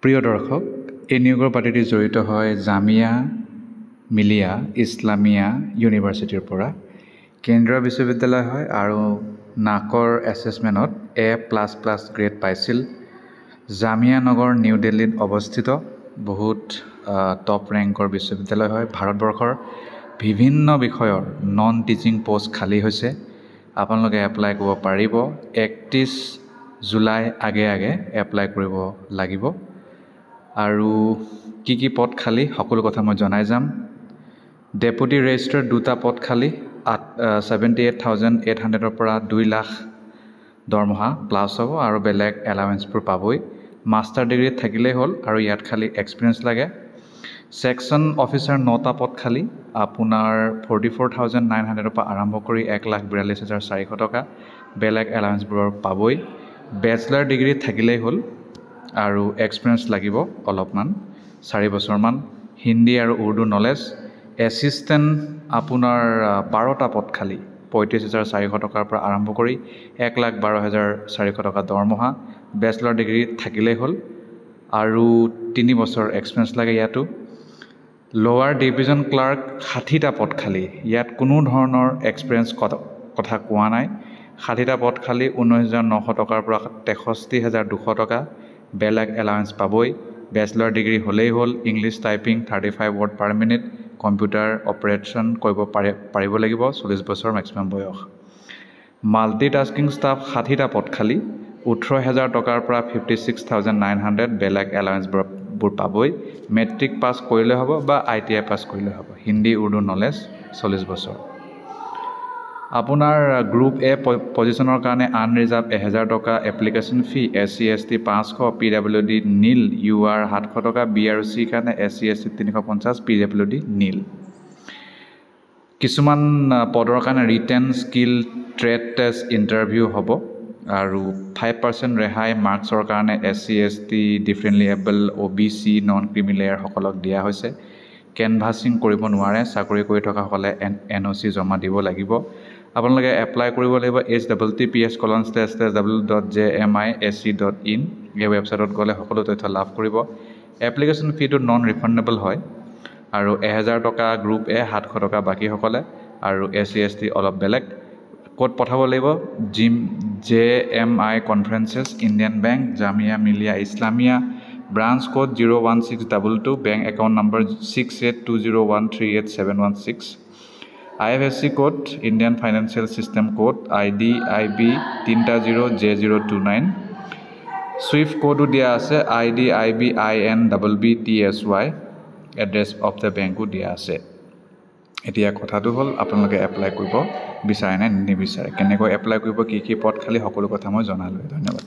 প্ৰিয় দৰ্শক, এই নিয়োগৰ পাৰ্টিটি জড়িত হয় জামিয়া মিলিয়া ইছলামিয়া ইউনিভাৰ্চিটিৰ পৰা। কেন্দ্ৰীয় বিশ্ববিদ্যালয় হয় আৰু নাকৰ এছেছমেণ্টত A++ গ্ৰেড পাইছিল। জামিয়া নগৰ নিউ দিল্লীত অৱস্থিত। বহুত টপ ৰেংকৰ বিশ্ববিদ্যালয় হয়। ভাৰতবৰ্ষৰ বিভিন্ন বিষয়ৰ নন টিচিং পোষ্ট খালী হৈছে। আপোনালোকে এপ্লাই কৰিব পাৰিব। 31 জুলাই আগে এপ্লাই কৰিব লাগিব। আৰু কি পদ খালী সকলো কথা মই জনাই যাম। ডেপুটি ৰেজিষ্ট্ৰাৰ 2টা পদ খালী, 78,800 পৰা 2 লাখ দৰমহা প্লাছ হ'ব আৰু বেলেগ এলাৱেঞ্চবোৰ পাবই। মাষ্টাৰ ডিগ্ৰীত থাকিলেই হ'ল আৰু ইয়াত খালী এক্সপিৰিয়েঞ্চ লাগে। ছেকশ্যন অফিচাৰ 9টা পদ খালী, আপোনাৰ 44,900 পৰা আৰম্ভ কৰি 1,42,400 টকা, বেলেগ এলাৱেঞ্চবোৰৰ পাবই। বেচলাৰ ডিগ্ৰীত থাকিলেই হ'ল আৰু এক্সপিৰিয়েঞ্চ লাগিব অলপমান, 4 বছৰমান। হিন্দী আৰু উৰ্দু নলেজ। এছিষ্টেণ্ট আপোনাৰ 12টা পদ খালী, 35,400 টকাৰ পৰা আৰম্ভ কৰি 1,12,400 টকা দৰমহা। বেচলাৰ ডিগ্ৰী থাকিলেই হ'ল আৰু 3 বছৰ এক্সপিৰিয়েঞ্চ লাগে ইয়াতো। লোৱাৰ ডিভিজন ক্লাৰ্ক 60টা পদ খালী, ইয়াত কোনো ধৰণৰ এক্সপিৰিয়েঞ্চ কথা কোৱা নাই। 60টা পদ খালী, 19,900 টকাৰ পৰা 63,200 টকা, বেলেগ এলাৱেঞ্চ পাবই। বেচলাৰ ডিগ্ৰী হ'লেই হ'ল। ইংলিছ টাইপিং 35 ৱৰ্ড পাৰ মিনিট, কম্পিউটাৰ অপাৰেশ্যন কৰিব পাৰিব লাগিব, 40 বছৰ মেক্সিমাম বয়স। মাল্টিটাস্কিং ষ্টাফ 60টা পদ খালী, 18,000 টকাৰ পৰা 56,900, বেলেগ এলাৱেঞ্চবোৰ পাবই। মেট্ৰিক পাছ কৰিলে হ'ব বা ITI পাছ কৰিলে হ'ব। হিন্দী উৰ্দু নলেজ, 40 বছৰ। আপোনাৰ গ্ৰুপ এ পজিশ্যনৰ কাৰণে আনৰিজাৰ্ভ 1,000 টকা এপ্লিকেশ্যন ফি, SC ST 500, PWD নীল, UR 700 টকা, B আৰু C কাৰণে SC ST 350, PWD নীল। কিছুমান পদৰ কাৰণে written skill trade test interview হ'ব আৰু 5% ৰেহাই মাৰ্কছৰ কাৰণে SC ST, differently able, OBC, non creamy layer সকলক দিয়া হৈছে। কেনভাছিং কৰিব নোৱাৰে, চাকৰি কৰি থকাসকলে NOC জমা দিব লাগিব। আপোনালোকে এপ্লাই কৰিব লাগিব https://www.jmisc.in, এই ৱেবছাইটত গ'লে সকলো তথ্য লাভ কৰিব। এপ্লিকেশ্যন ফিটো নন ৰিফাণ্ডেবল হয় আৰু 1,000 টকা গ্ৰুপ এ, 700 টকা বাকীসকলে, আৰু SC ST অলপ বেলেগ। ক'ত পঠাব লাগিব? JMI conferences, Indian bank, Jamia Millia Islamia, branch code 01622, bank account number 6820138716, IFSC code, Indian financial system code, IDIB 30J029, swift কোডো দিয়া আছে, IDIBINBBTSY, এড্ৰেছ অফ দ্য বেংকো দিয়া আছে। এতিয়া কথাটো হ'ল আপোনালোকে এপ্লাই কৰিব বিচাৰে নে নিবিচাৰে, কেনেকৈ এপ্লাই কৰিব, কি পদ খালী, সকলো কথা মই জনালোঁ। ধন্যবাদ।